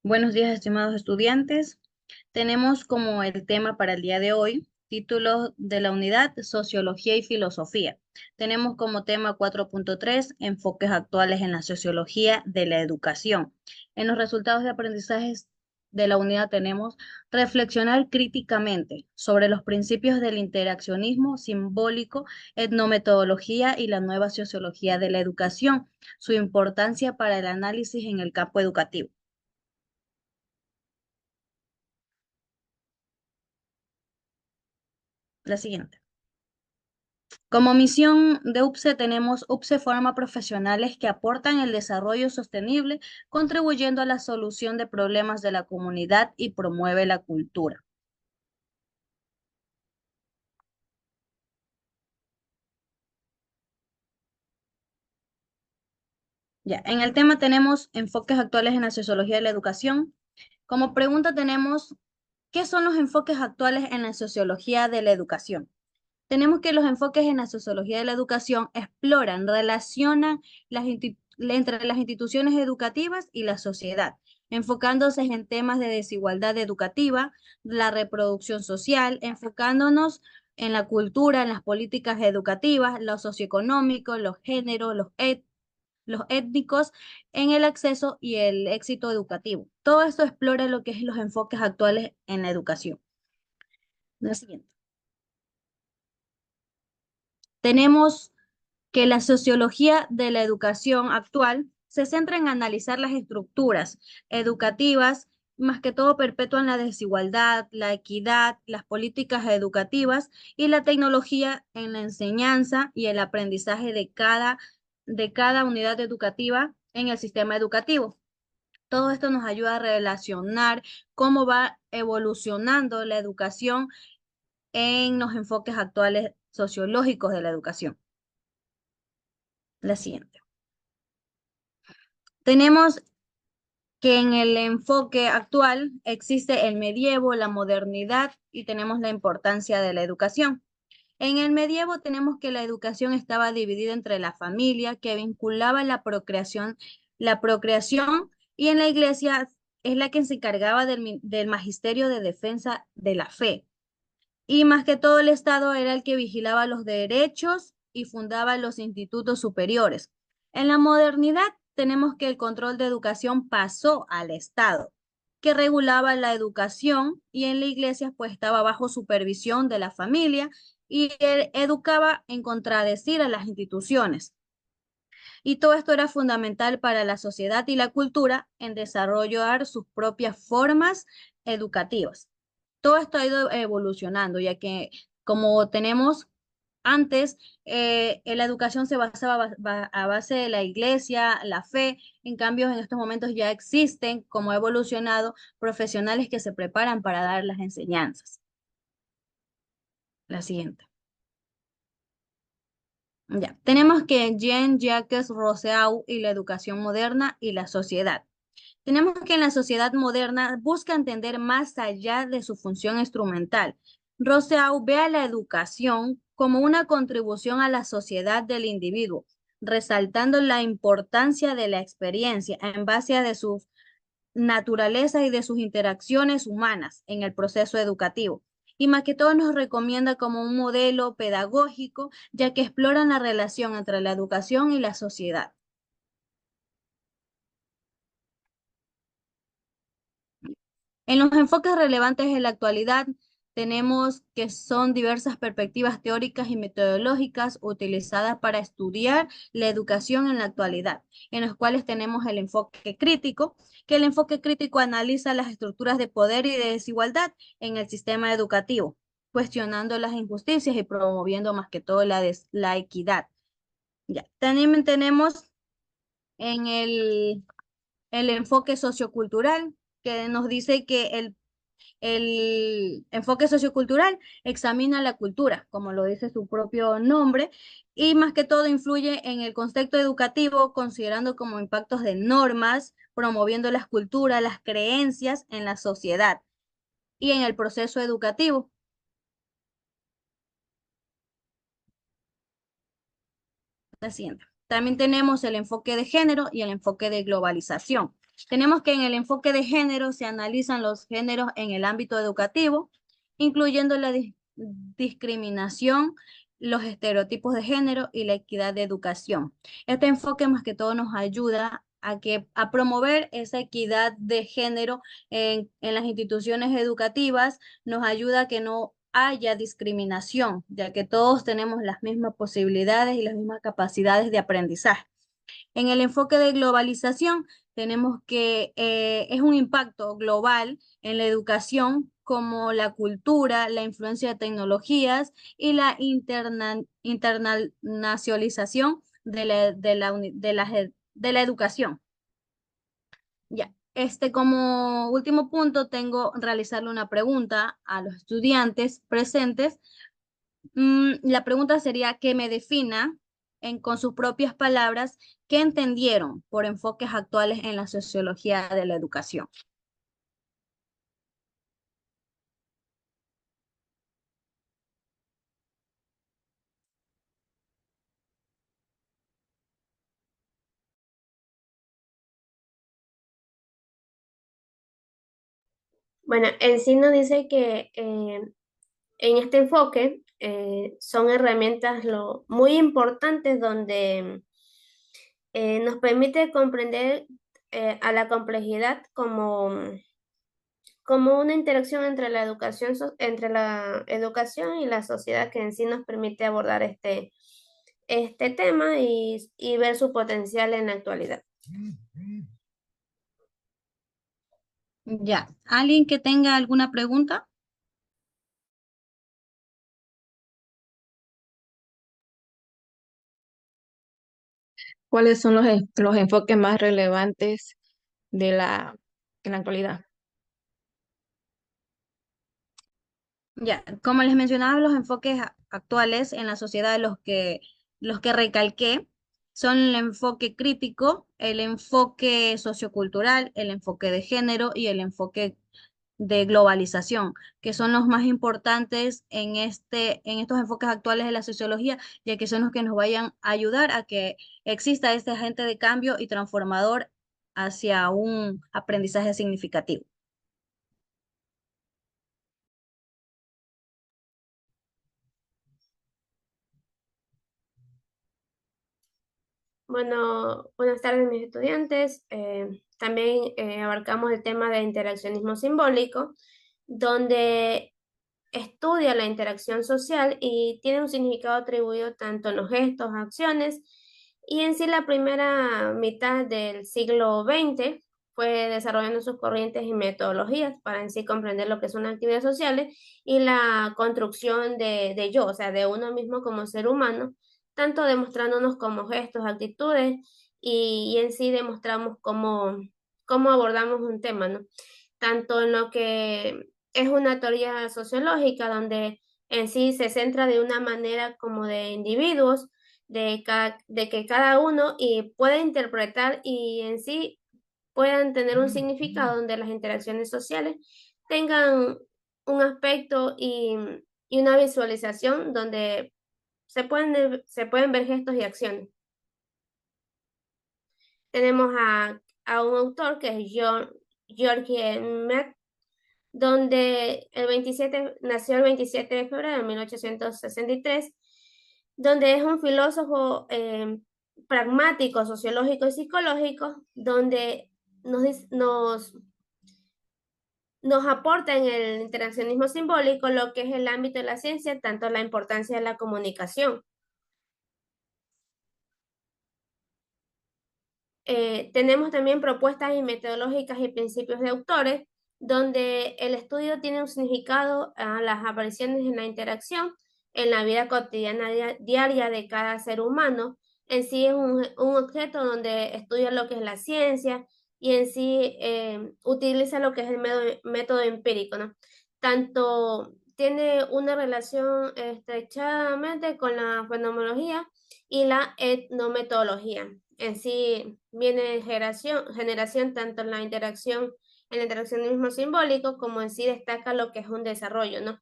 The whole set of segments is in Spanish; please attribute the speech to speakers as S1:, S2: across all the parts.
S1: Buenos días, estimados estudiantes. Tenemos como el tema para el día de hoy títulos de la unidad Sociología y Filosofía. Tenemos como tema 4.3 enfoques actuales en la sociología de la educación. En los resultados de aprendizajes de la unidad tenemos reflexionar críticamente sobre los principios del interaccionismo simbólico, etnometodología y la nueva sociología de la educación, su importancia para el análisis en el campo educativo. La siguiente. Como misión de UPSE tenemos UPSE forma profesionales que aportan el desarrollo sostenible, contribuyendo a la solución de problemas de la comunidad y promueve la cultura. Ya, en el tema tenemos enfoques actuales en la sociología de la educación. Como pregunta tenemos, ¿qué son los enfoques actuales en la sociología de la educación? Tenemos que los enfoques en la sociología de la educación exploran, relacionan entre las instituciones educativas y la sociedad, enfocándose en temas de desigualdad educativa, la reproducción social, enfocándonos en la cultura, en las políticas educativas, lo socioeconómico, los géneros, los étnicos, en el acceso y el éxito educativo. Todo esto explora lo que es los enfoques actuales en la educación. La siguiente. Tenemos que la sociología de la educación actual se centra en analizar las estructuras educativas, más que todo perpetúan la desigualdad, la equidad, las políticas educativas y la tecnología en la enseñanza y el aprendizaje de cada unidad educativa en el sistema educativo. Todo esto nos ayuda a relacionar cómo va evolucionando la educación en los enfoques actuales sociológicos de la educación. La siguiente. Tenemos que en el enfoque actual existe el medievo, la modernidad y tenemos la importancia de la educación. En el medievo tenemos que la educación estaba dividida entre la familia que vinculaba la procreación y en la iglesia es la que se encargaba del magisterio de defensa de la fe. Y más que todo el Estado era el que vigilaba los derechos y fundaba los institutos superiores. En la modernidad tenemos que el control de educación pasó al Estado, que regulaba la educación y en la iglesia pues estaba bajo supervisión de la familia y él educaba en contradecir a las instituciones. Y todo esto era fundamental para la sociedad y la cultura en desarrollar sus propias formas educativas. Todo esto ha ido evolucionando, ya que como tenemos antes, la educación se basaba a base de la iglesia, la fe. En cambio, en estos momentos ya existen, como ha evolucionado, profesionales que se preparan para dar las enseñanzas. La siguiente. Ya, tenemos que Jean-Jacques Rousseau y la educación moderna y la sociedad. Tenemos que en la sociedad moderna busca entender más allá de su función instrumental. Rousseau ve a la educación como una contribución a la sociedad del individuo, resaltando la importancia de la experiencia en base a de sus naturaleza y de sus interacciones humanas en el proceso educativo. Y más que todo nos recomienda como un modelo pedagógico, ya que exploran la relación entre la educación y la sociedad. En los enfoques relevantes en la actualidad, tenemos que son diversas perspectivas teóricas y metodológicas utilizadas para estudiar la educación en la actualidad, en los cuales tenemos el enfoque crítico, que el enfoque crítico analiza las estructuras de poder y de desigualdad en el sistema educativo, cuestionando las injusticias y promoviendo más que todo la equidad. Ya. También tenemos en el enfoque sociocultural, que nos dice que el enfoque sociocultural examina la cultura, como lo dice su propio nombre, y más que todo influye en el contexto educativo, considerando como impactos de normas, promoviendo las culturas, las creencias en la sociedad y en el proceso educativo. La siguiente. También tenemos el enfoque de género y el enfoque de globalización. Tenemos que en el enfoque de género se analizan los géneros en el ámbito educativo, incluyendo la discriminación, los estereotipos de género y la equidad de educación. Este enfoque más que todo nos ayuda a promover esa equidad de género en las instituciones educativas, nos ayuda a que no haya discriminación, ya que todos tenemos las mismas posibilidades y las mismas capacidades de aprendizaje. En el enfoque de globalización, tenemos que es un impacto global en la educación como la cultura, la influencia de tecnologías y la internacionalización de la educación. Ya, como último punto, tengo realizarle una pregunta a los estudiantes presentes. La pregunta sería que me defina con sus propias palabras qué entendieron por enfoques actuales en la sociología de la educación.
S2: Bueno, en sí nos dice que en este enfoque son herramientas muy importantes donde nos permite comprender a la complejidad como una interacción entre la educación, entre la educación y la sociedad que en sí nos permite abordar este tema y ver su potencial en la actualidad.
S1: Ya, ¿alguien que tenga alguna pregunta?
S3: ¿Cuáles son los enfoques más relevantes de en la actualidad?
S1: Ya, como les mencionaba, los enfoques actuales en la sociedad, los que recalqué, son el enfoque crítico, el enfoque sociocultural, el enfoque de género y el enfoque de globalización, que son los más importantes en estos enfoques actuales de la sociología, ya que son los que nos vayan a ayudar a que exista este agente de cambio y transformador hacia un aprendizaje significativo.
S2: Bueno, buenas tardes mis estudiantes. También abarcamos el tema de interaccionismo simbólico, donde estudia la interacción social y tiene un significado atribuido tanto en los gestos, acciones, y en sí la primera mitad del siglo XX fue desarrollando sus corrientes y metodologías para en sí comprender lo que son las actividades sociales y la construcción de yo, o sea, de uno mismo como ser humano, tanto demostrándonos como gestos, actitudes y en sí demostramos cómo abordamos un tema, ¿no? Tanto en lo que es una teoría sociológica donde en sí se centra de una manera como de individuos, de que cada uno y puede interpretar y en sí puedan tener un significado donde las interacciones sociales tengan un aspecto y una visualización donde se pueden ver gestos y acciones. Tenemos a un autor que es George Met, donde nació el 27 de febrero de 1863, donde es un filósofo pragmático, sociológico y psicológico, donde nos aporta en el interaccionismo simbólico lo que es el ámbito de la ciencia, tanto la importancia de la comunicación. Tenemos también propuestas y metodológicas y principios de autores, donde el estudio tiene un significado a las apariciones en la interacción en la vida cotidiana diaria de cada ser humano. En sí es un objeto donde estudia lo que es la ciencia y en sí utiliza lo que es el método empírico, ¿no? Tanto tiene una relación estrechamente con la fenomenología y la etnometodología. En sí viene generación tanto en en el interaccionismo simbólico, como en sí destaca lo que es un desarrollo, ¿no?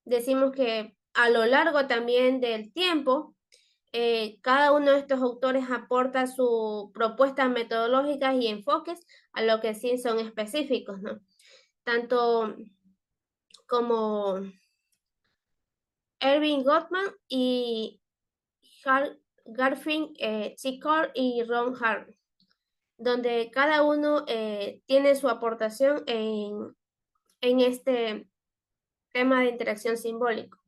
S2: Decimos que a lo largo también del tiempo, Cada uno de estos autores aporta sus propuestas metodológicas y enfoques a lo que sí son específicos, ¿no? Tanto como Erving Gottman y Garfield Sikor y Ron Hart, donde cada uno tiene su aportación en este tema de interacción simbólico.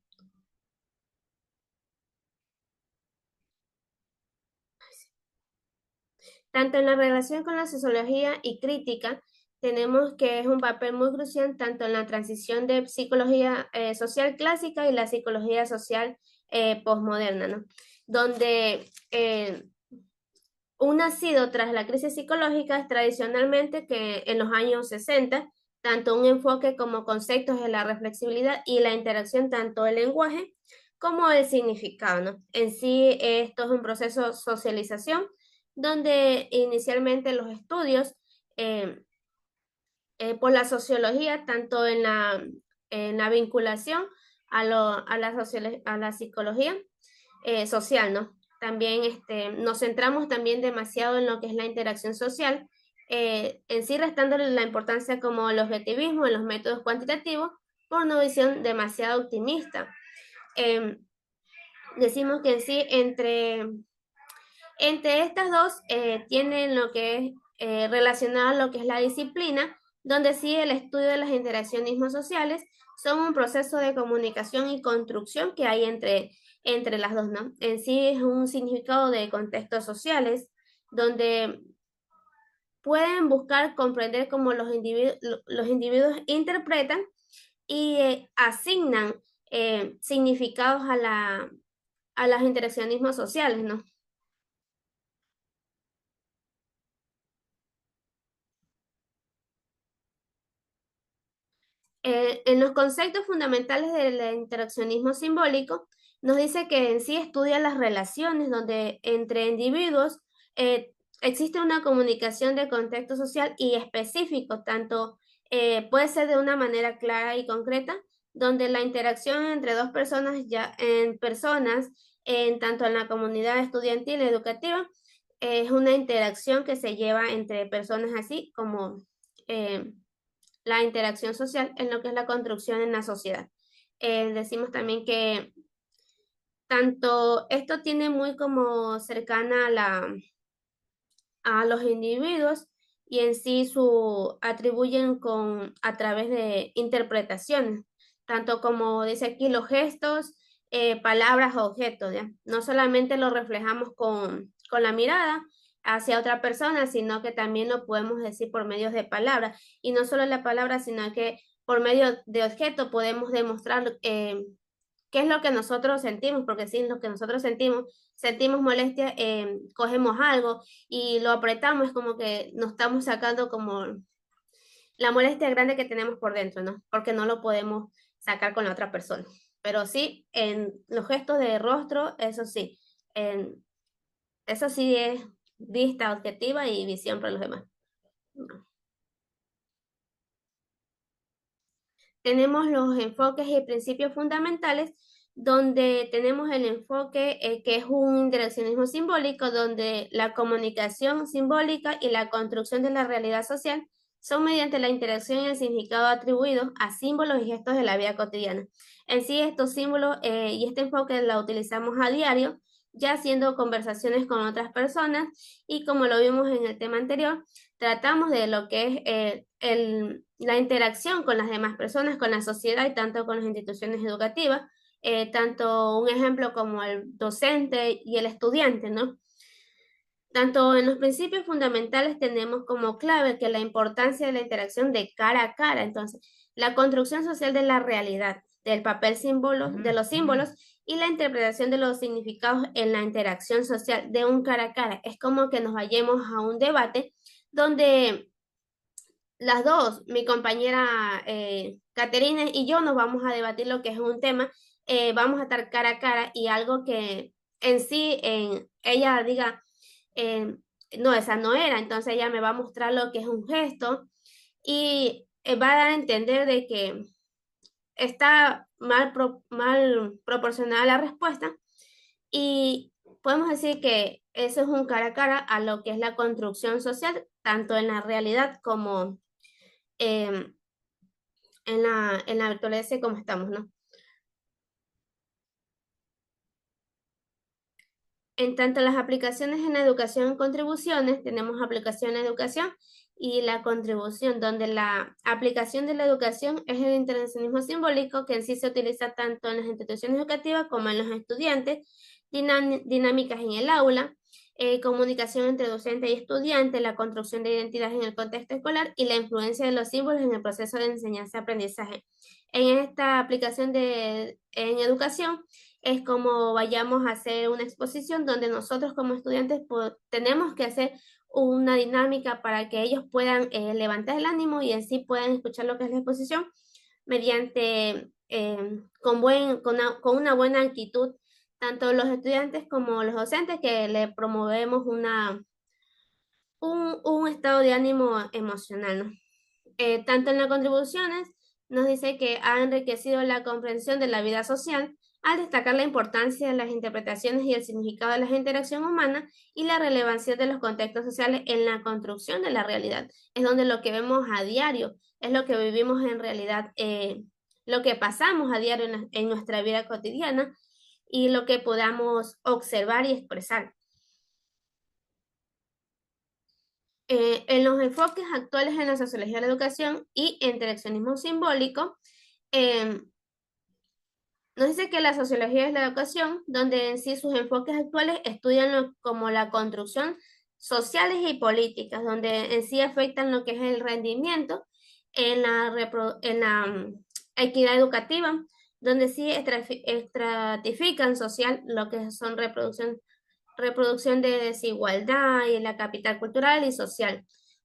S2: Tanto en la relación con la sociología y crítica, tenemos que es un papel muy crucial tanto en la transición de psicología social clásica y la psicología social postmoderna, ¿no? Donde un nacido tras la crisis psicológica es tradicionalmente que en los años 60, tanto un enfoque como conceptos de la reflexibilidad y la interacción tanto del lenguaje como el significado, ¿no? En sí, esto es un proceso de socialización donde inicialmente los estudios eh, por la sociología, tanto en la vinculación a la psicología social, ¿no? También nos centramos también demasiado en lo que es la interacción social, en sí restándole la importancia como el objetivismo en los métodos cuantitativos por una visión demasiado optimista. Decimos que en sí entre estas dos tienen lo que es relacionado a lo que es la disciplina, donde sí el estudio de las interaccionismos sociales son un proceso de comunicación y construcción que hay entre las dos, ¿no? En sí es un significado de contextos sociales, donde pueden buscar comprender cómo los individuos interpretan y asignan significados a los interaccionismos sociales, ¿no? En los conceptos fundamentales del interaccionismo simbólico, nos dice que en sí estudia las relaciones donde entre individuos eh, existe una comunicación de contexto social y específico, tanto puede ser de una manera clara y concreta, donde la interacción entre dos personas, ya en personas, en tanto en la comunidad estudiantil y educativa, es una interacción que se lleva entre personas así como eh, la interacción social en lo que es la construcción en la sociedad. Decimos también que tanto esto tiene muy como cercana a los individuos y en sí su atribuyen a través de interpretaciones, tanto como dice aquí los gestos, palabras o objetos, ¿ya? No solamente lo reflejamos con la mirada hacia otra persona, sino que también lo podemos decir por medios de palabras, y no solo la palabra, sino que por medio de objeto podemos demostrar qué es lo que nosotros sentimos, porque si lo que nosotros sentimos molestia, cogemos algo y lo apretamos, es como que nos estamos sacando como la molestia grande que tenemos por dentro, ¿no? Porque no lo podemos sacar con la otra persona. Pero sí, en los gestos de rostro, eso sí es vista objetiva y visión para los demás. Tenemos los enfoques y principios fundamentales, donde tenemos el enfoque que es un interaccionismo simbólico, donde la comunicación simbólica y la construcción de la realidad social son mediante la interacción y el significado atribuidos a símbolos y gestos de la vida cotidiana. En sí, estos símbolos y este enfoque la utilizamos a diario, ya haciendo conversaciones con otras personas y como lo vimos en el tema anterior, tratamos de lo que es la interacción con las demás personas, con la sociedad y tanto con las instituciones educativas, tanto un ejemplo como el docente y el estudiante, ¿no? Tanto en los principios fundamentales tenemos como clave que la importancia de la interacción de cara a cara, entonces, la construcción social de la realidad, del papel símbolo, de los símbolos y la interpretación de los significados en la interacción social de un cara a cara. Es como que nos vayamos a un debate donde las dos, mi compañera Caterina y yo nos vamos a debatir lo que es un tema, vamos a estar cara a cara y algo que en sí ella diga, eh, no, esa no era, entonces ella me va a mostrar lo que es un gesto y va a dar a entender de que está mal proporcionada la respuesta y podemos decir que eso es un cara a cara a lo que es la construcción social, tanto en la realidad como em, en la actualidad, así como estamos, ¿no? En tanto las aplicaciones en educación contribuciones, tenemos aplicación en educación y la contribución, donde la aplicación de la educación es el intervencionismo simbólico que en sí se utiliza tanto en las instituciones educativas como en los estudiantes, dinámicas en el aula, comunicación entre docente y estudiante, la construcción de identidad en el contexto escolar y la influencia de los símbolos en el proceso de enseñanza-aprendizaje. En esta aplicación en educación, es como vayamos a hacer una exposición donde nosotros como estudiantes tenemos que hacer una dinámica para que ellos puedan levantar el ánimo y así puedan escuchar lo que es la exposición mediante, con una buena actitud, tanto los estudiantes como los docentes, que le promovemos un estado de ánimo emocional, ¿no? Tanto en las contribuciones nos dice que ha enriquecido la comprensión de la vida social al destacar la importancia de las interpretaciones y el significado de la interacción humana y la relevancia de los contextos sociales en la construcción de la realidad. Es donde lo que vemos a diario es lo que vivimos en realidad, lo que pasamos a diario en nuestra vida cotidiana y lo que podamos observar y expresar. En los enfoques actuales en la sociología de la educación y interaccionismo simbólico, eh, nos dice que la sociología es la educación, donde en sí sus enfoques actuales estudian como la construcción sociales y políticas, donde en sí afectan lo que es el rendimiento en la equidad educativa, donde sí estratifican social lo que son reproducción de desigualdad y la capital cultural y social.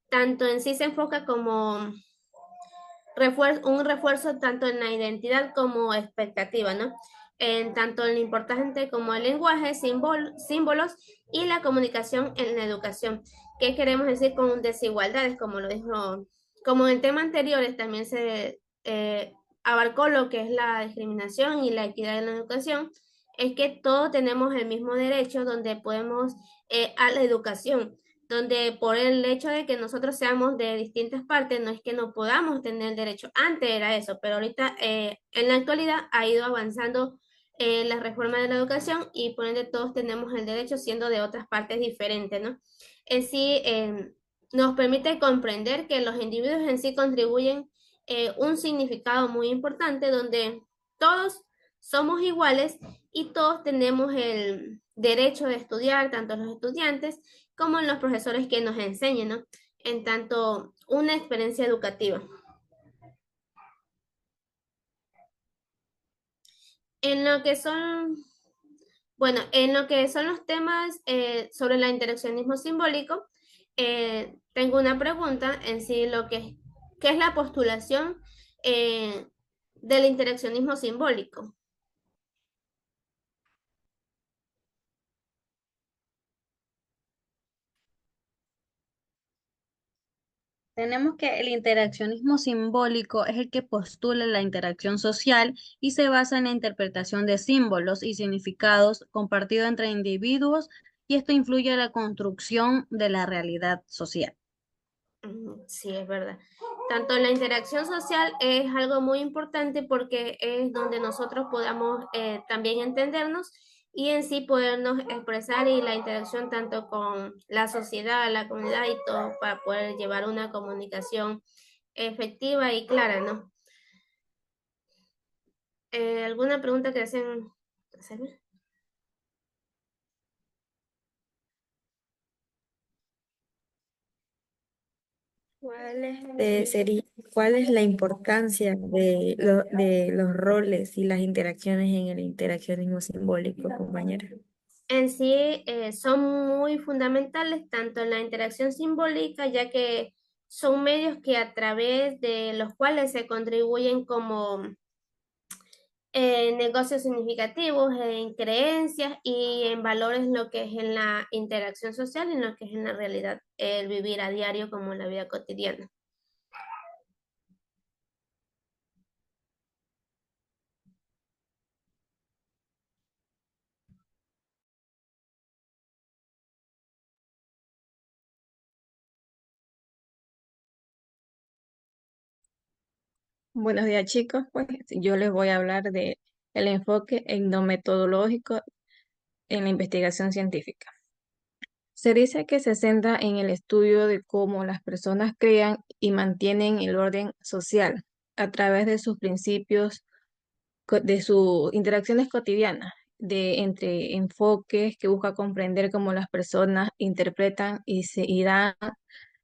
S2: Tanto en sí se enfoca como un refuerzo tanto en la identidad como expectativa, ¿no? En tanto en lo importante como el lenguaje, símbolos y la comunicación en la educación. ¿Qué queremos decir con desigualdades? Como lo dijo, como en temas anteriores también se abarcó lo que es la discriminación y la equidad en la educación, es que todos tenemos el mismo derecho donde podemos a la educación, donde por el hecho de que nosotros seamos de distintas partes, no es que no podamos tener el derecho. Antes era eso, pero ahorita en la actualidad ha ido avanzando la reforma de la educación y por ende todos tenemos el derecho siendo de otras partes diferentes, ¿no? En sí nos permite comprender que los individuos en sí contribuyen un significado muy importante donde todos somos iguales y todos tenemos el derecho de estudiar, tanto los estudiantes como en los profesores que nos enseñan, ¿no? En tanto una experiencia educativa. En lo que son, bueno, en lo que son los temas sobre el interaccionismo simbólico, tengo una pregunta en sí, ¿qué es la postulación eh, del interaccionismo simbólico?
S1: Tenemos que el interaccionismo simbólico es el que postula la interacción social y se basa en la interpretación de símbolos y significados compartidos entre individuos y esto influye en la construcción de la realidad social.
S2: Sí, es verdad. Tanto la interacción social es algo muy importante porque es donde nosotros podamos también entendernos y en sí podernos expresar y la interacción tanto con la sociedad, la comunidad y todo para poder llevar una comunicación efectiva y clara, ¿no? ¿Alguna pregunta que deseen hacerme?
S4: Sería, ¿cuál es la importancia de los roles y las interacciones en el interaccionismo simbólico, compañera?
S2: En sí son muy fundamentales tanto en la interacción simbólica, ya que son medios que a través de los cuales se contribuyen como negocios significativos, en creencias y en valores, lo que es en la interacción social y en lo que es en la realidad, el vivir a diario como en la vida cotidiana.
S3: Buenos días, chicos. Pues yo les voy a hablar de el enfoque etnometodológico en la investigación científica. Se dice que se centra en el estudio de cómo las personas crean y mantienen el orden social a través de sus principios, de sus interacciones cotidianas, de entre enfoques que busca comprender cómo las personas interpretan y dan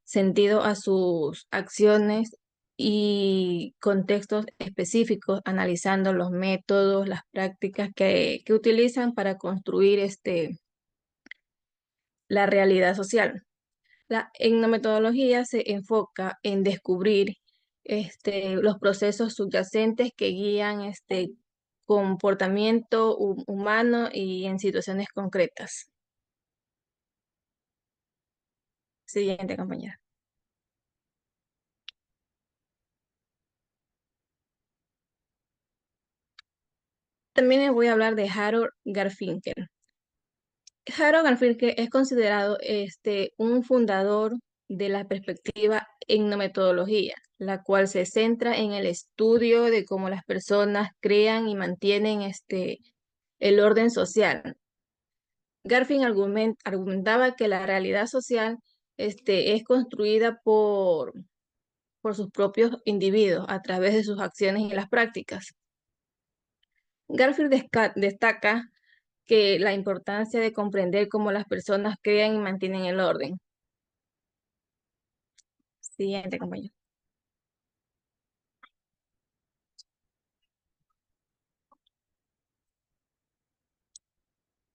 S3: sentido a sus acciones y contextos específicos, analizando los métodos, las prácticas que utilizan para construir la realidad social. La etnometodología se enfoca en descubrir los procesos subyacentes que guían comportamiento humano y en situaciones concretas. Siguiente, compañera. También les voy a hablar de Harold Garfinkel. Harold Garfinkel es considerado un fundador de la perspectiva etnometodología, la cual se centra en el estudio de cómo las personas crean y mantienen el orden social. Garfinkel argumentaba que la realidad social es construida por sus propios individuos a través de sus acciones y las prácticas. Garfield destaca que la importancia de comprender cómo las personas crean y mantienen el orden. Siguiente, compañero.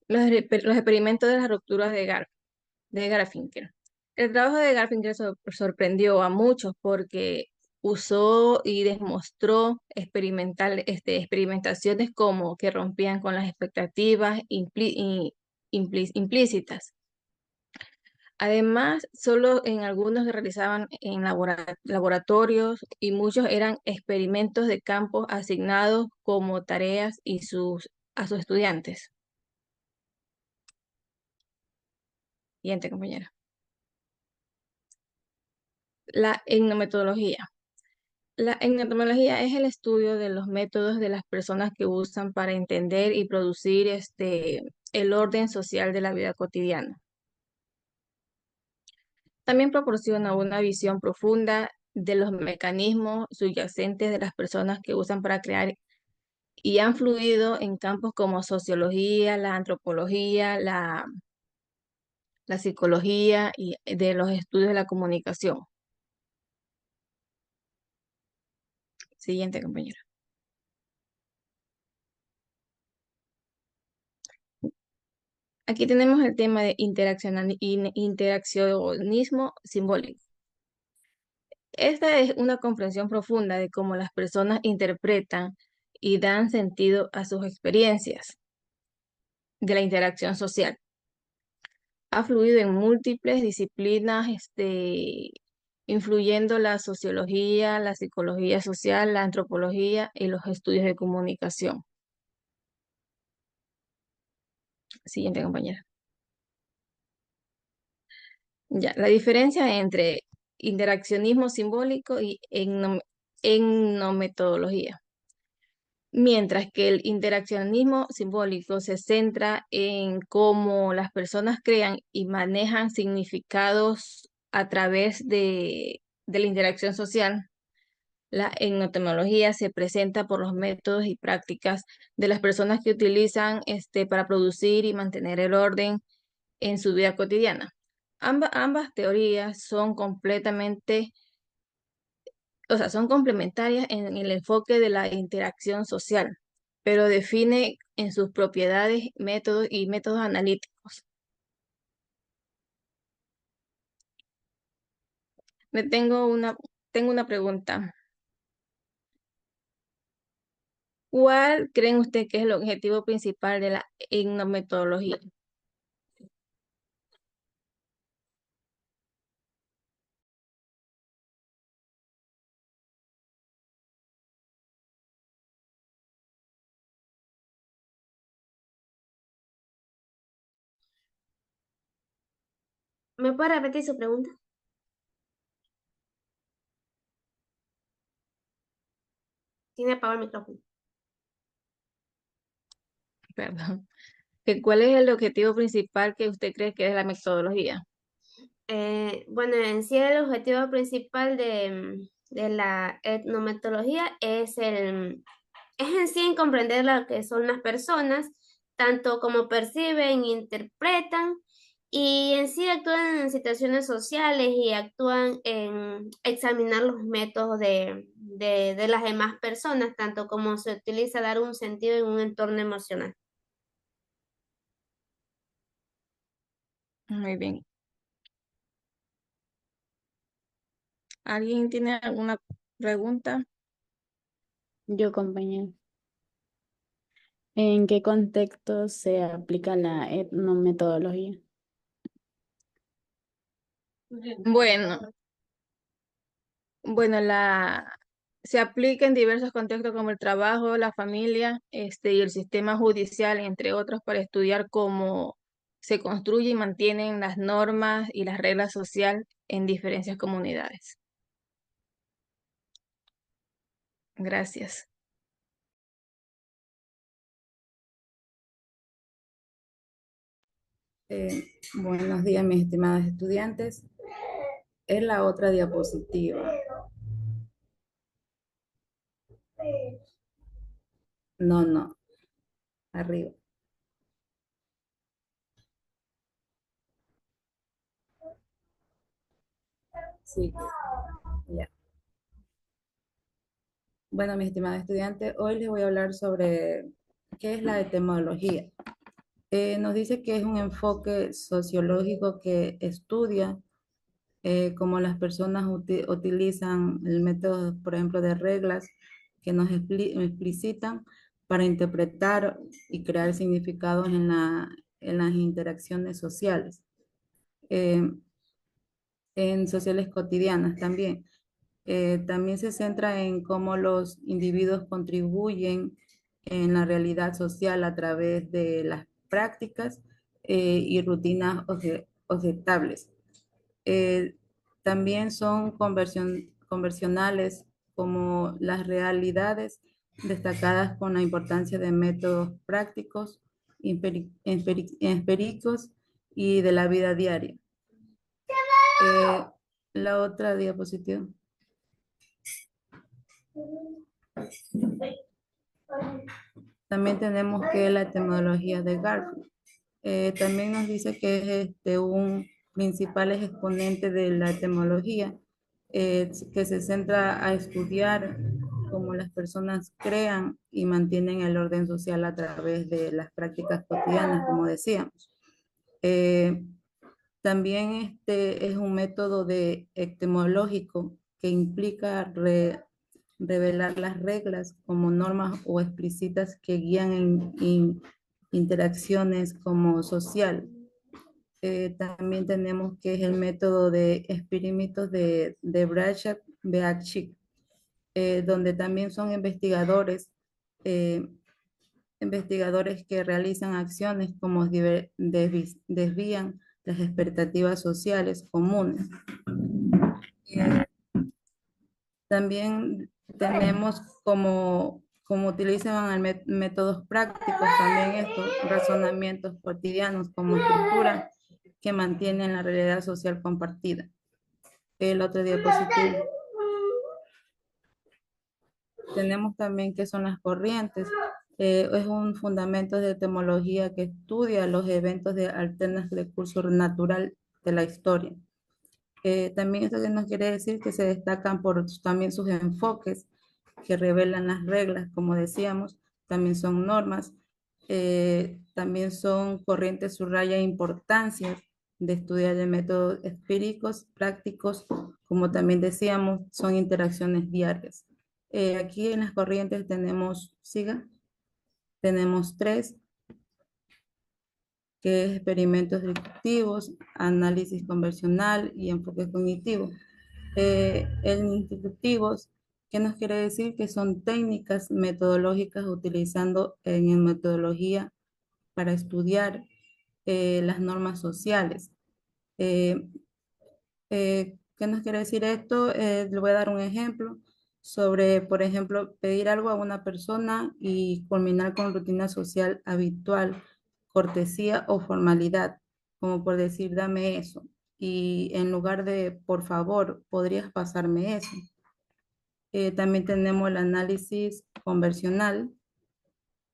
S3: Los experimentos de las rupturas de Garfinkel. El trabajo de Garfinkel sorprendió a muchos porque usó y demostró experimentaciones como que rompían con las expectativas implícitas. Además, solo en algunos se realizaban en laboratorios y muchos eran experimentos de campo asignados como tareas a sus estudiantes. Siguiente, compañera. La etnometodología. La etnometodología es el estudio de los métodos de las personas que usan para entender y producir el orden social de la vida cotidiana. También proporciona una visión profunda de los mecanismos subyacentes de las personas que usan para crear y han fluido en campos como sociología, la antropología, la psicología y de los estudios de la comunicación. Siguiente, compañera. Aquí tenemos el tema de interaccionismo simbólico. Esta es una comprensión profunda de cómo las personas interpretan y dan sentido a sus experiencias de la interacción social. Ha fluido en múltiples disciplinas, influyendo la sociología, la psicología social, la antropología y los estudios de comunicación. Siguiente, compañera. Ya, la diferencia entre interaccionismo simbólico y etnometodología. Mientras que el interaccionismo simbólico se centra en cómo las personas crean y manejan significados a través de la interacción social, la etnotemología se presenta por los métodos y prácticas de las personas que utilizan para producir y mantener el orden en su vida cotidiana. Ambas teorías son son complementarias en el enfoque de la interacción social, pero define en sus propiedades, métodos y métodos analíticos. Tengo una pregunta. ¿Cuál creen ustedes que es el objetivo principal de la etnometodología?
S2: ¿Me puede repetir su pregunta? 。Tiene apagado el micrófono.
S3: Perdón. ¿Cuál es el objetivo principal que usted cree que es la metodología?
S2: Bueno, en sí el objetivo principal de la etnometodología es en sí en comprender lo que son las personas, tanto como perciben, interpretan y en sí actúan en situaciones sociales y actúan en examinar los métodos de las demás personas, tanto como se utiliza dar un sentido en un entorno emocional.
S3: Muy bien. ¿Alguien tiene alguna pregunta?
S5: Yo, compañero. ¿En qué contexto se aplica la etnometodología?
S3: Bueno, bueno, se aplica en diversos contextos como el trabajo, la familia, y el sistema judicial, entre otros, para estudiar cómo se construye y mantienen las normas y las reglas sociales en diferentes comunidades. Gracias.
S6: Buenos días, mis estimados estudiantes. Es la otra diapositiva. No, no, arriba. Sí, ya. Bueno, mis estimados estudiantes, hoy les voy a hablar sobre qué es la etimología. Nos dice que es un enfoque sociológico que estudia cómo las personas utilizan el método, por ejemplo, de reglas que nos explicitan para interpretar y crear significados en las interacciones sociales, eh, en sociales cotidianas también. También se centra en cómo los individuos contribuyen en la realidad social a través de las prácticas y rutinas objetables. Eh, También son conversionales como las realidades destacadas con la importancia de métodos prácticos, empíricos y de la vida diaria. Eh, la otra diapositiva. También tenemos que la etimología de Garfield. También nos dice que es un principal exponente de la etimología, que se centra a estudiar cómo las personas crean y mantienen el orden social a través de las prácticas cotidianas, como decíamos. Eh, También es un método etimológico que implica revelar las reglas como normas o explícitas que guían en interacciones como social. También tenemos que es el método de experimentos de Brashak-Beachik, donde también son eh, investigadores que realizan acciones como desvían las expectativas sociales comunes. Eh, También tenemos como utilizan métodos prácticos, también estos razonamientos cotidianos como estructura que mantienen la realidad social compartida. El otro diapositivo. Tenemos también qué son las corrientes. Es un fundamento de etimología que estudia los eventos alternos del curso natural de la historia. También esto nos quiere decir que se destacan por también sus enfoques que revelan las reglas, como decíamos, también son normas, también son corrientes subraya importancia de estudiar de métodos empíricos, prácticos, como también decíamos, son interacciones diarias. Aquí en las corrientes tenemos, siga, tenemos tres, que es experimentos deductivos, análisis conversional y enfoque cognitivo. El inductivos, ¿qué nos quiere decir? Que son técnicas metodológicas utilizando en metodología para estudiar las normas sociales. ¿Qué nos quiere decir esto? Le voy a dar un ejemplo. sobre, por ejemplo, pedir algo a una persona y culminar con rutina social habitual, cortesía o formalidad, como por decir, dame eso. Y en lugar de, por favor, podrías pasarme eso. También tenemos el análisis conversional,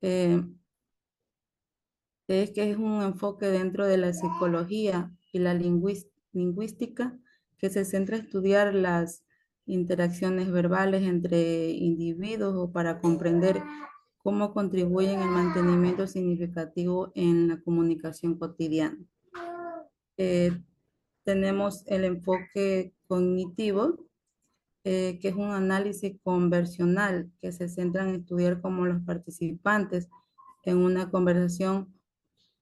S6: eh, es que es un enfoque dentro de la psicología y la lingüística que se centra en estudiar las interacciones verbales entre individuos o para comprender cómo contribuyen al mantenimiento significativo en la comunicación cotidiana. Eh, Tenemos el enfoque cognitivo, que es un análisis conversional que se centra en estudiar cómo los participantes en una conversación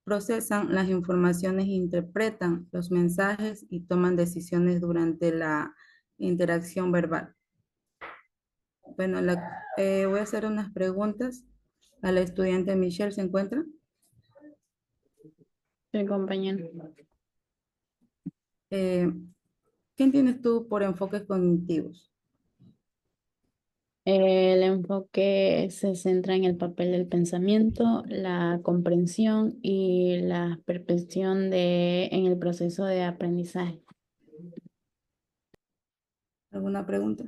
S6: procesan las informaciones, interpretan los mensajes y toman decisiones durante la interacción verbal. Bueno, voy a hacer unas preguntas a la estudiante Michelle. ¿Se encuentra?
S5: Sí, compañero.
S6: Eh, ¿Qué entiendes tú por enfoques cognitivos?
S5: El enfoque se centra en el papel del pensamiento, la comprensión y la percepción en el proceso de aprendizaje.
S6: ¿Alguna pregunta?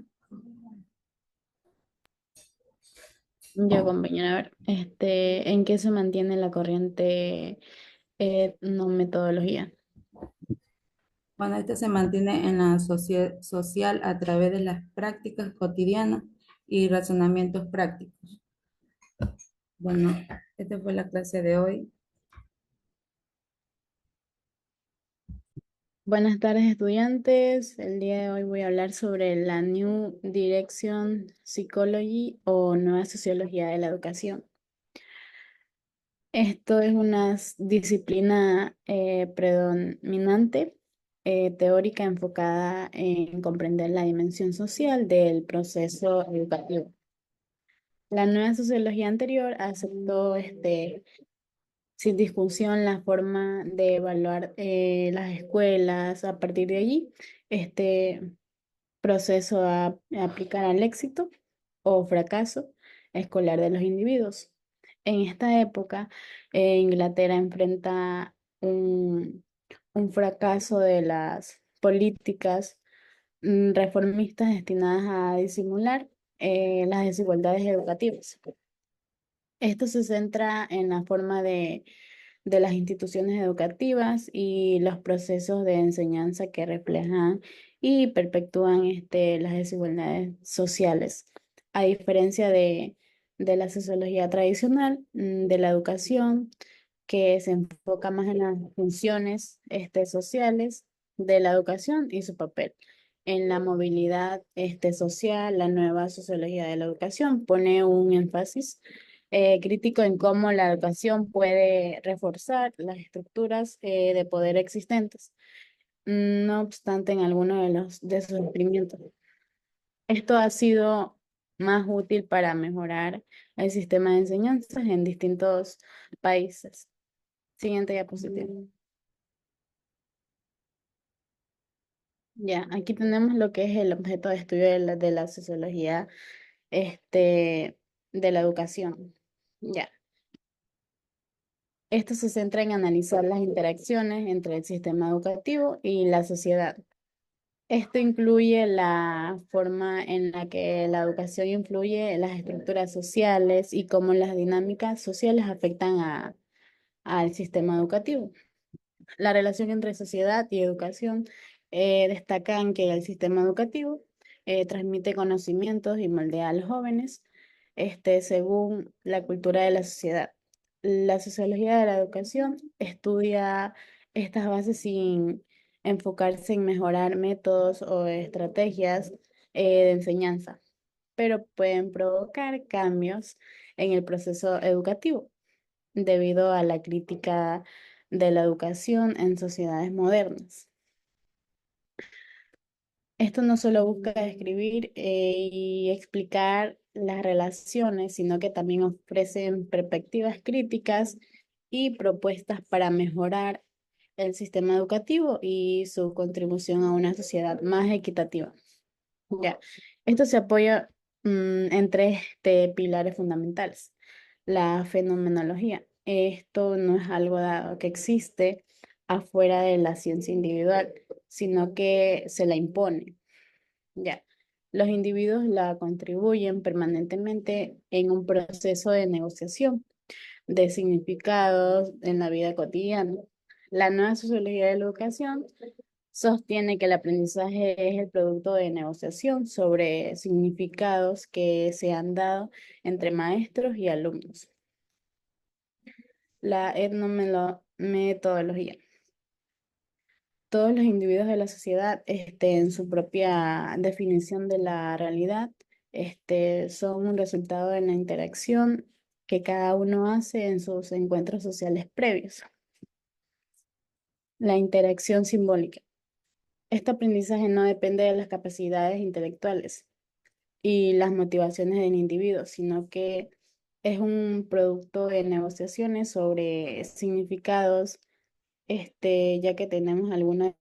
S5: Yo, compañera, a ver, ¿en qué se mantiene la corriente no metodología?
S6: Bueno, este se mantiene en la social a través de las prácticas cotidianas y razonamientos prácticos. Bueno, esta fue la clase de hoy.
S5: Buenas tardes, estudiantes. El día de hoy voy a hablar sobre la New Direction Psychology o Nueva Sociología de la Educación. Esto es una disciplina predominante, teórica, enfocada en comprender la dimensión social del proceso educativo. La nueva sociología anterior aceptó sin discusión la forma de evaluar las escuelas a partir de allí. Este proceso a aplicar al éxito o fracaso escolar de los individuos. En esta época, Inglaterra enfrenta un fracaso de las políticas reformistas destinadas a disimular las desigualdades educativas. Esto se centra en la forma de las instituciones educativas y los procesos de enseñanza que reflejan y perpetúan las desigualdades sociales. A diferencia de la sociología tradicional, de la educación, que se enfoca más en las funciones sociales de la educación y su papel. En la movilidad social, la nueva sociología de la educación pone un énfasis crítico en cómo la educación puede reforzar las estructuras de poder existentes, no obstante en algunos de sus experimentos. Esto ha sido más útil para mejorar el sistema de enseñanzas en distintos países. Siguiente diapositiva. Ya, aquí tenemos lo que es el objeto de estudio de la sociología de la educación. Ya. Esto se centra en analizar las interacciones entre el sistema educativo y la sociedad. Esto incluye la forma en la que la educación influye en las estructuras sociales y cómo las dinámicas sociales afectan al sistema educativo. La relación entre sociedad y educación destacan que el sistema educativo transmite conocimientos y moldea a los jóvenes según la cultura de la sociedad. La sociología de la educación estudia estas bases sin enfocarse en mejorar métodos o estrategias de enseñanza, pero pueden provocar cambios en el proceso educativo debido a la crítica de la educación en sociedades modernas. Esto no solo busca describir y explicar las relaciones, sino que también ofrecen perspectivas críticas y propuestas para mejorar el sistema educativo y su contribución a una sociedad más equitativa. Ya. Esto se apoya en tres pilares fundamentales. La fenomenología. Esto no es algo dado que existe afuera de la ciencia individual, sino que se la impone. Ya. Los individuos la contribuyen permanentemente en un proceso de negociación de significados en la vida cotidiana. La nueva sociología de la educación sostiene que el aprendizaje es el producto de negociación sobre significados que se han dado entre maestros y alumnos. La etnometodología. Todos los individuos de la sociedad, en su propia definición de la realidad, son un resultado de la interacción que cada uno hace en sus encuentros sociales previos. La interacción simbólica. Este aprendizaje no depende de las capacidades intelectuales y las motivaciones del individuo, sino que es un producto de negociaciones sobre significados, ya que tenemos algunas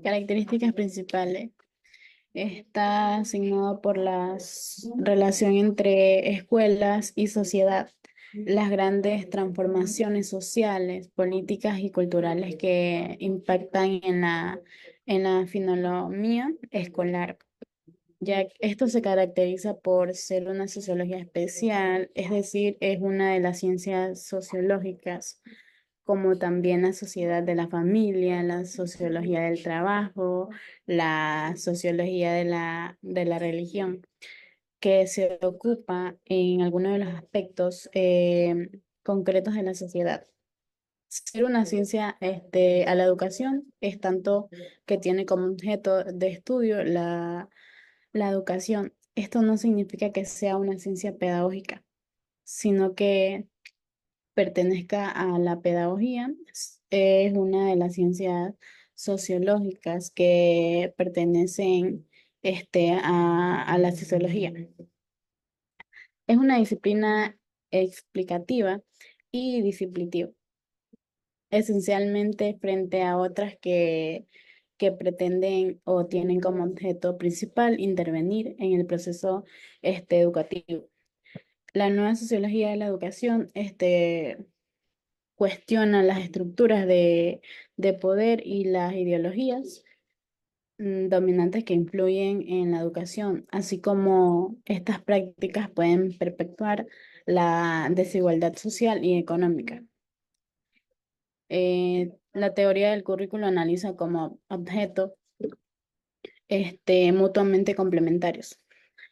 S5: características principales. Está asignado por la relación entre escuelas y sociedad, las grandes transformaciones sociales, políticas y culturales que impactan en la finología escolar. Ya esto se caracteriza por ser una sociología especial, es decir, es una de las ciencias sociológicas, como también la sociedad de la familia, la sociología del trabajo, la sociología de la religión, que se ocupa en algunos de los aspectos concretos de la sociedad. Ser una ciencia a la educación es tanto que tiene como objeto de estudio la educación. Esto no significa que sea una ciencia pedagógica, sino que pertenezca a la pedagogía. Es una de las ciencias sociológicas que pertenecen a la sociología. Es una disciplina explicativa y disciplitiva, esencialmente frente a otras que pretenden o tienen como objeto principal intervenir en el proceso educativo. La nueva sociología de la educación cuestiona las estructuras de poder y las ideologías dominantes que influyen en la educación, así como estas prácticas pueden perpetuar la desigualdad social y económica. La teoría del currículo analiza como objeto mutuamente complementarios.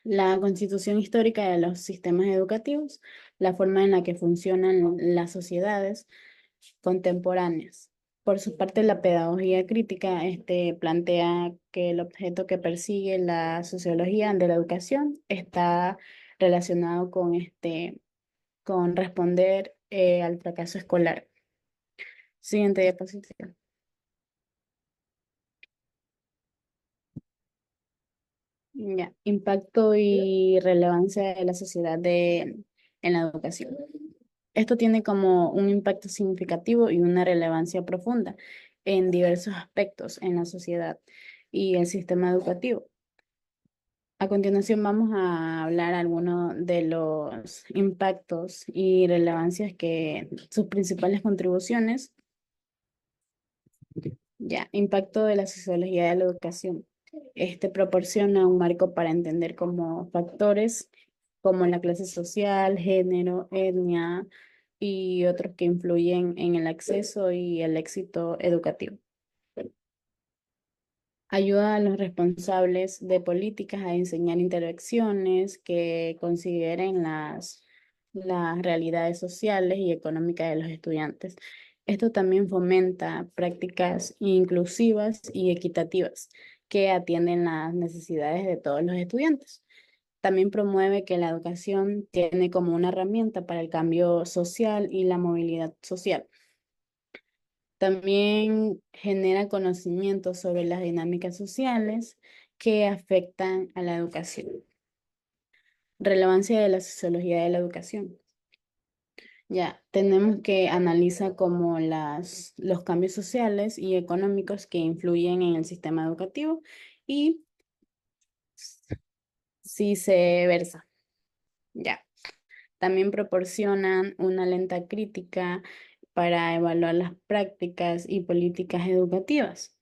S5: La constitución histórica de los sistemas educativos, la forma en la que funcionan las sociedades contemporáneas. Por su parte, la pedagogía crítica plantea que el objeto que persigue la sociología de la educación está relacionado con responder al fracaso escolar. Siguiente diapositiva. Ya, impacto y relevancia de la sociedad en la educación. Esto tiene como un impacto significativo y una relevancia profunda en diversos aspectos en la sociedad y el sistema educativo. A continuación vamos a hablar algunos de los impactos y relevancias que sus principales contribuciones. Ya, impacto de la sociología de la educación. Este proporciona un marco para entender como factores como la clase social, género, etnia y otros que influyen en el acceso y el éxito educativo. Ayuda a los responsables de políticas a diseñar interacciones que consideren las realidades sociales y económicas de los estudiantes. Esto también fomenta prácticas inclusivas y equitativas que atienden las necesidades de todos los estudiantes. También promueve que la educación tiene como una herramienta para el cambio social y la movilidad social. También genera conocimiento sobre las dinámicas sociales que afectan a la educación. Relevancia de la sociología de la educación. Ya, tenemos que analizar como los cambios sociales y económicos que influyen en el sistema educativo y si se versa. Ya. También proporcionan una lenta crítica para evaluar las prácticas y políticas educativas.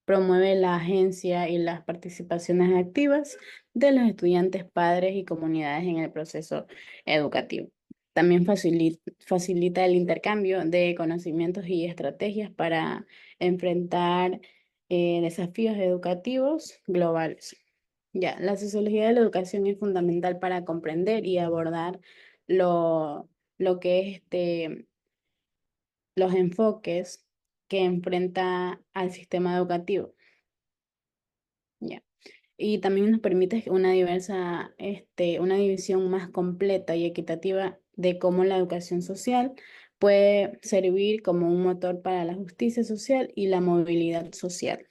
S5: Promueve la agencia y las participaciones activas de los estudiantes, padres y comunidades en el proceso educativo. También facilita el intercambio de conocimientos y estrategias para enfrentar desafíos educativos globales. Ya, la sociología de la educación es fundamental para comprender y abordar lo que es los enfoques que enfrenta al sistema educativo. Ya. Y también nos permite una división más completa y equitativa de cómo la educación social puede servir como un motor para la justicia social y la movilidad social.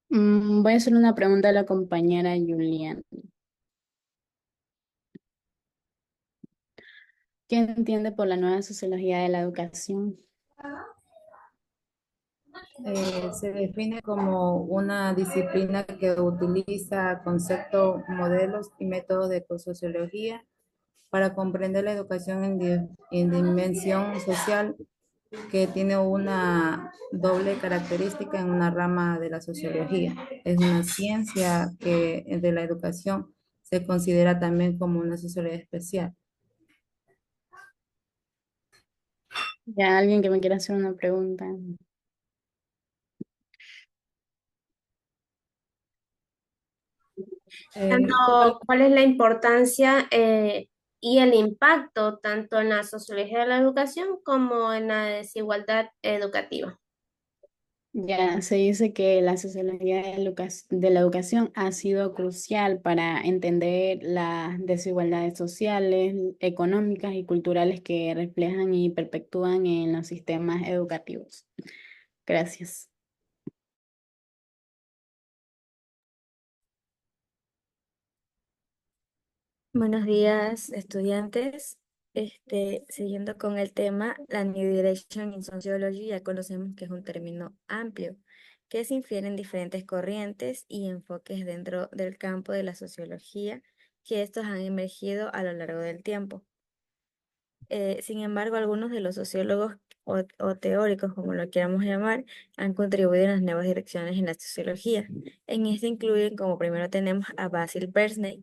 S5: Voy a hacer una pregunta a la compañera Julián. ¿Qué entiende por la nueva sociología de la educación?
S6: Se define como una disciplina que utiliza conceptos, modelos y métodos de ecosociología para comprender la educación en dimensión social, que tiene una doble característica en una rama de la sociología. Es una ciencia que de la educación se considera también como una sociología especial.
S5: ¿Ya alguien que me quiera hacer una pregunta?
S2: ¿Cuál es la importancia y el impacto tanto en la sociología de la educación como en la desigualdad educativa?
S5: Ya se dice que la sociología de la educación ha sido crucial para entender las desigualdades sociales, económicas y culturales que reflejan y perpetúan en los sistemas educativos. Gracias.
S4: Buenos días, estudiantes. Siguiendo con el tema, la New Direction in Sociology ya conocemos que es un término amplio que se infiere en diferentes corrientes y enfoques dentro del campo de la sociología que estos han emergido a lo largo del tiempo. Sin embargo, algunos de los sociólogos o teóricos, como lo queramos llamar, han contribuido en las nuevas direcciones en la sociología. En este incluyen, como primero tenemos a Basil Bernstein,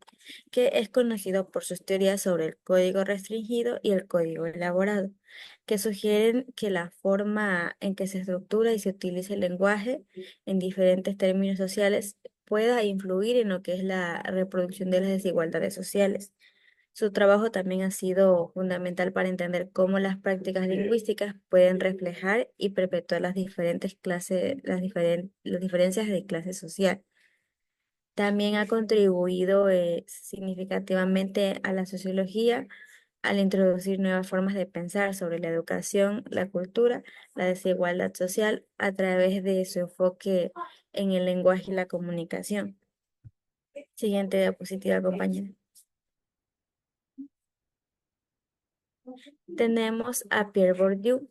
S4: que es conocido por sus teorías sobre el código restringido y el código elaborado, que sugieren que la forma en que se estructura y se utiliza el lenguaje en diferentes términos sociales pueda influir en lo que es la reproducción de las desigualdades sociales. Su trabajo también ha sido fundamental para entender cómo las prácticas lingüísticas pueden reflejar y perpetuar las diferentes clases, las diferencias de clase social. También ha contribuido significativamente a la sociología al introducir nuevas formas de pensar sobre la educación, la cultura, la desigualdad social a través de su enfoque en el lenguaje y la comunicación. Siguiente diapositiva, compañera. Tenemos a Pierre Bourdieu,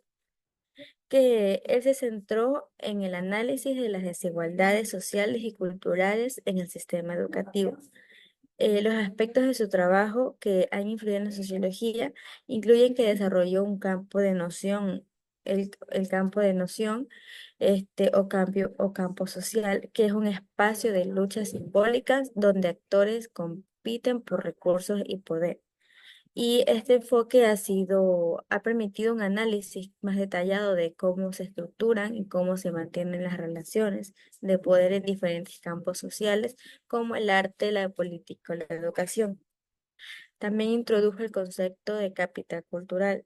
S4: que él se centró en el análisis de las desigualdades sociales y culturales en el sistema educativo. Los aspectos de su trabajo que han influido en la sociología incluyen que desarrolló un campo de noción, el campo de noción o campo social, que es un espacio de luchas simbólicas donde actores compiten por recursos y poder. Y este enfoque ha permitido un análisis más detallado de cómo se estructuran y cómo se mantienen las relaciones de poder en diferentes campos sociales, como el arte, la política o la educación. También introdujo el concepto de capital cultural,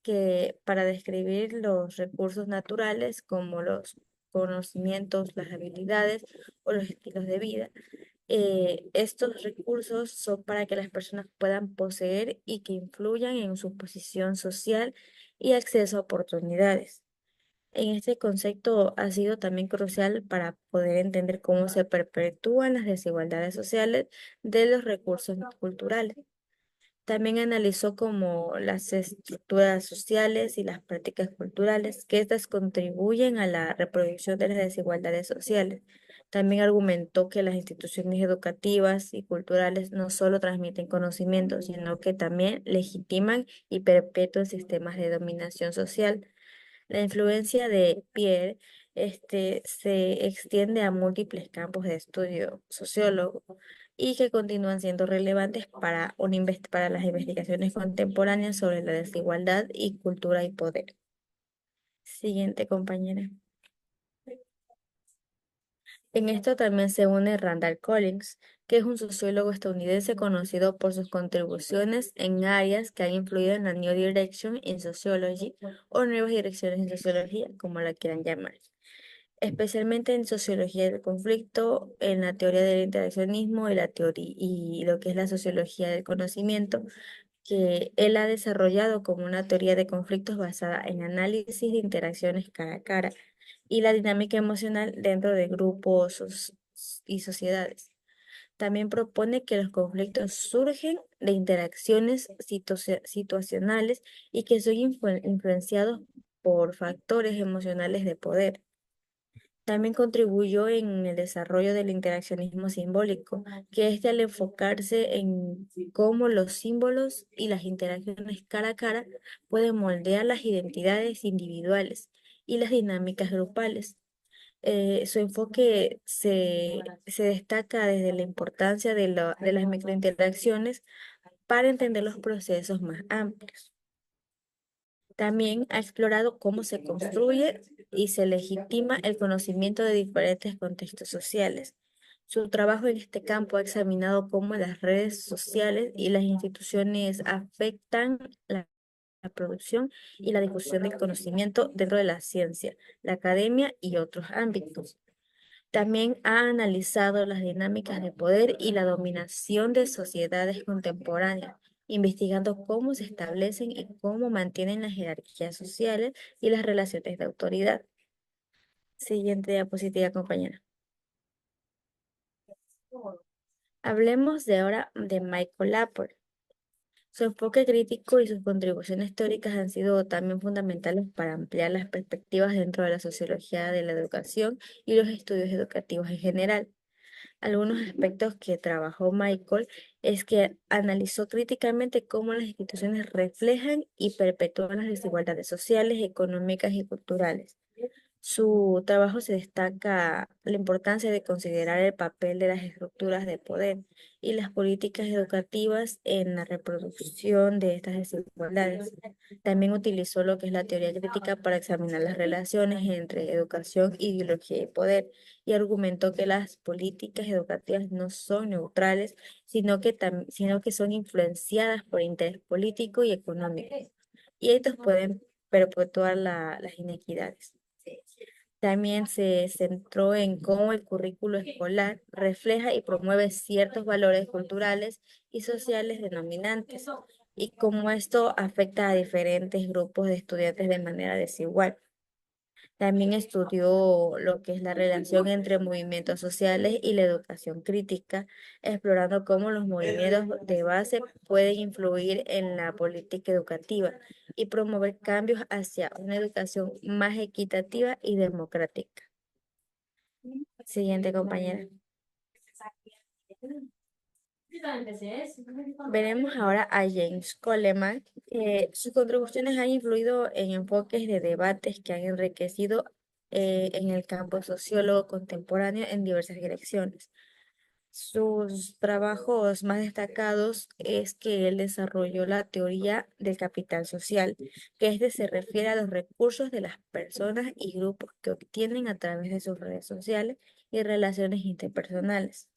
S4: que para describir los recursos naturales como los conocimientos, las habilidades o los estilos de vida. Estos recursos son para que las personas puedan poseer y que influyan en su posición social y acceso a oportunidades. En este concepto ha sido también crucial para poder entender cómo se perpetúan las desigualdades sociales de los recursos culturales. También analizó como las estructuras sociales y las prácticas culturales, que estas contribuyen a la reproducción de las desigualdades sociales, También argumentó que las instituciones educativas y culturales no solo transmiten conocimientos, sino que también legitiman y perpetúan sistemas de dominación social. La influencia de Pierre se extiende a múltiples campos de estudio sociólogo y que continúan siendo relevantes para las investigaciones contemporáneas sobre la desigualdad y cultura y poder. Siguiente compañera. En esto también se une Randall Collins, que es un sociólogo estadounidense conocido por sus contribuciones en áreas que han influido en la New Direction in Sociology o nuevas direcciones en sociología, como la quieran llamar, especialmente en sociología del conflicto, en la teoría del interaccionismo y la teoría y lo que es la sociología del conocimiento, que él ha desarrollado como una teoría de conflictos basada en análisis de interacciones cara a cara y la dinámica emocional dentro de grupos y sociedades. También propone que los conflictos surgen de interacciones situacionales y que son influenciados por factores emocionales de poder. También contribuyó en el desarrollo del interaccionismo simbólico, que es al enfocarse en cómo los símbolos y las interacciones cara a cara pueden moldear las identidades individuales y las dinámicas grupales. Su enfoque se destaca desde la importancia de las microinteracciones para entender los procesos más amplios. También ha explorado cómo se construye y se legitima el conocimiento de diferentes contextos sociales. Su trabajo en este campo ha examinado cómo las redes sociales y las instituciones afectan la producción y la difusión del conocimiento dentro de la ciencia, la academia y otros ámbitos. También ha analizado las dinámicas de poder y la dominación de sociedades contemporáneas, investigando cómo se establecen y cómo mantienen las jerarquías sociales y las relaciones de autoridad. Siguiente diapositiva, compañera. Hablemos de ahora de Michael Laporte. Su enfoque crítico y sus contribuciones teóricas han sido también fundamentales para ampliar las perspectivas dentro de la sociología de la educación y los estudios educativos en general. Algunos aspectos que trabajó Michael es que analizó críticamente cómo las instituciones reflejan y perpetúan las desigualdades sociales, económicas y culturales. Su trabajo se destaca la importancia de considerar el papel de las estructuras de poder y las políticas educativas en la reproducción de estas desigualdades. También utilizó lo que es la teoría crítica para examinar las relaciones entre educación, ideología y poder y argumentó que las políticas educativas no son neutrales, sino que son influenciadas por interés político y económico. Y estos pueden perpetuar las inequidades. También se centró en cómo el currículo escolar refleja y promueve ciertos valores culturales y sociales denominantes y cómo esto afecta a diferentes grupos de estudiantes de manera desigual. También estudió lo que es la relación entre movimientos sociales y la educación crítica, explorando cómo los movimientos de base pueden influir en la política educativa y promover cambios hacia una educación más equitativa y democrática. Siguiente compañera. Veremos ahora a James Coleman. Sus contribuciones han influido en enfoques de debates que han enriquecido en el campo sociólogo contemporáneo en diversas direcciones. Sus trabajos más destacados es que él desarrolló la teoría del capital social, que se refiere a los recursos de las personas y grupos que obtienen a través de sus redes sociales y relaciones interpersonales.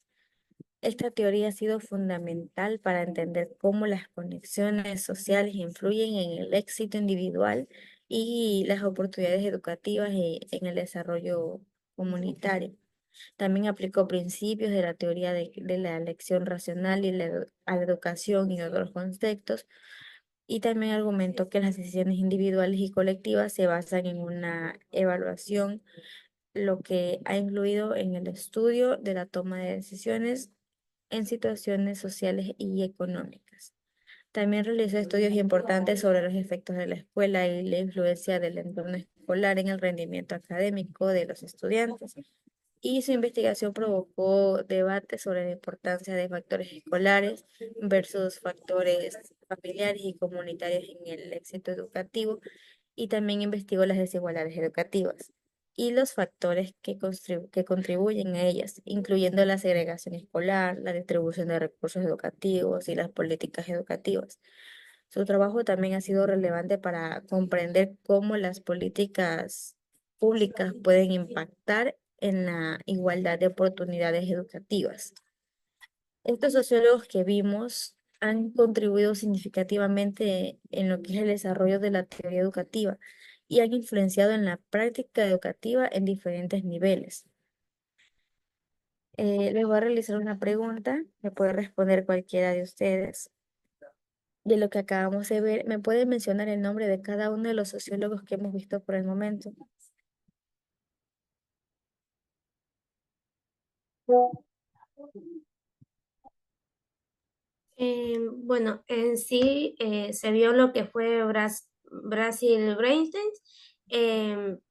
S4: Esta teoría ha sido fundamental para entender cómo las conexiones sociales influyen en el éxito individual y las oportunidades educativas en el desarrollo comunitario. También aplicó principios de la teoría de la elección racional a la educación y otros contextos, y también argumentó que las decisiones individuales y colectivas se basan en una evaluación, lo que ha influido en el estudio de la toma de decisiones en situaciones sociales y económicas. También realizó estudios importantes sobre los efectos de la escuela y la influencia del entorno escolar en el rendimiento académico de los estudiantes. y su investigación provocó debates sobre la importancia de factores escolares versus factores familiares y comunitarios en el éxito educativo, y también investigó las desigualdades educativas y los factores que contribuyen a ellas, incluyendo la segregación escolar, la distribución de recursos educativos y las políticas educativas. Su trabajo también ha sido relevante para comprender cómo las políticas públicas pueden impactar en la igualdad de oportunidades educativas. Estos sociólogos que vimos han contribuido significativamente en lo que es el desarrollo de la teoría educativa y han influenciado en la práctica educativa en diferentes niveles. Les voy a realizar una pregunta, me puede responder cualquiera de ustedes. De lo que acabamos de ver, ¿me puede mencionar el nombre de cada uno de los sociólogos que hemos visto por el momento?
S2: Bueno, en sí se vio lo que fue Basil Bernstein,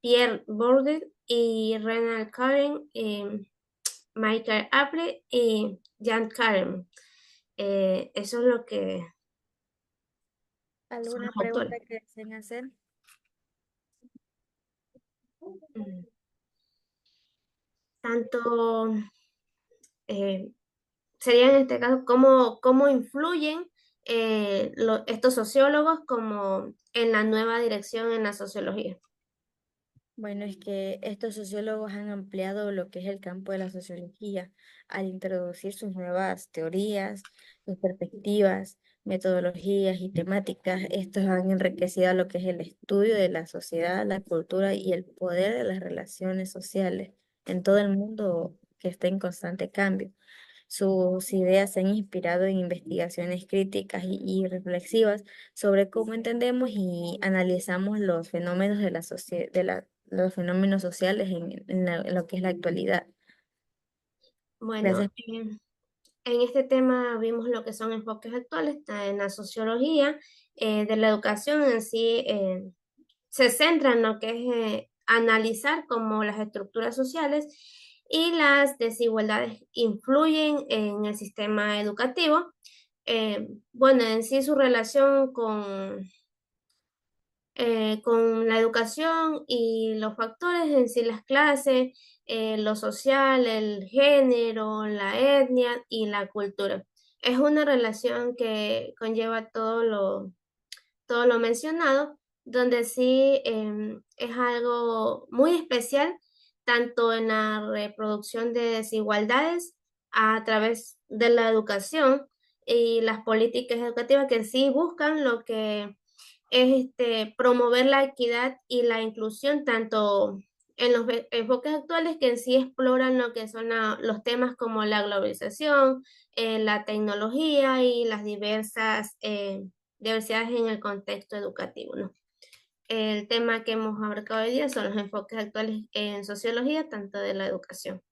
S2: Pierre Bourdieu y Renal Karen, Michael Apple y Jan Karen. Eso es lo que son
S4: ¿Alguna
S2: los autores.
S4: pregunta que deseen hacer?
S2: Mm. Tanto eh, sería en este caso cómo influyen estos sociólogos como en la nueva dirección en la sociología.
S4: Bueno, es que estos sociólogos han ampliado lo que es el campo de la sociología al introducir sus nuevas teorías, sus perspectivas, metodologías y temáticas. Estos han enriquecido lo que es el estudio de la sociedad, la cultura y el poder de las relaciones sociales en todo el mundo que está en constante cambio. Sus ideas se han inspirado en investigaciones críticas y reflexivas sobre cómo entendemos y analizamos los fenómenos de la los fenómenos sociales en lo que es la actualidad.
S2: Bueno,
S4: Gracias.
S2: en este tema vimos lo que son enfoques actuales en la sociología de la educación en sí. Se centra en lo que es analizar cómo las estructuras sociales y las desigualdades influyen en el sistema educativo. Bueno, en sí su relación con la educación y los factores en sí, las clases, lo social, el género, la etnia y la cultura. Es una relación que conlleva todo lo mencionado, donde sí es algo muy especial, tanto en la reproducción de desigualdades a través de la educación y las políticas educativas que sí buscan lo que es promover la equidad y la inclusión, tanto en los enfoques actuales que en sí exploran lo que son los temas como la globalización, la tecnología y las diversas diversidades en el contexto educativo, ¿no? El tema que hemos abarcado hoy día son los enfoques actuales en sociología, tanto de la educación.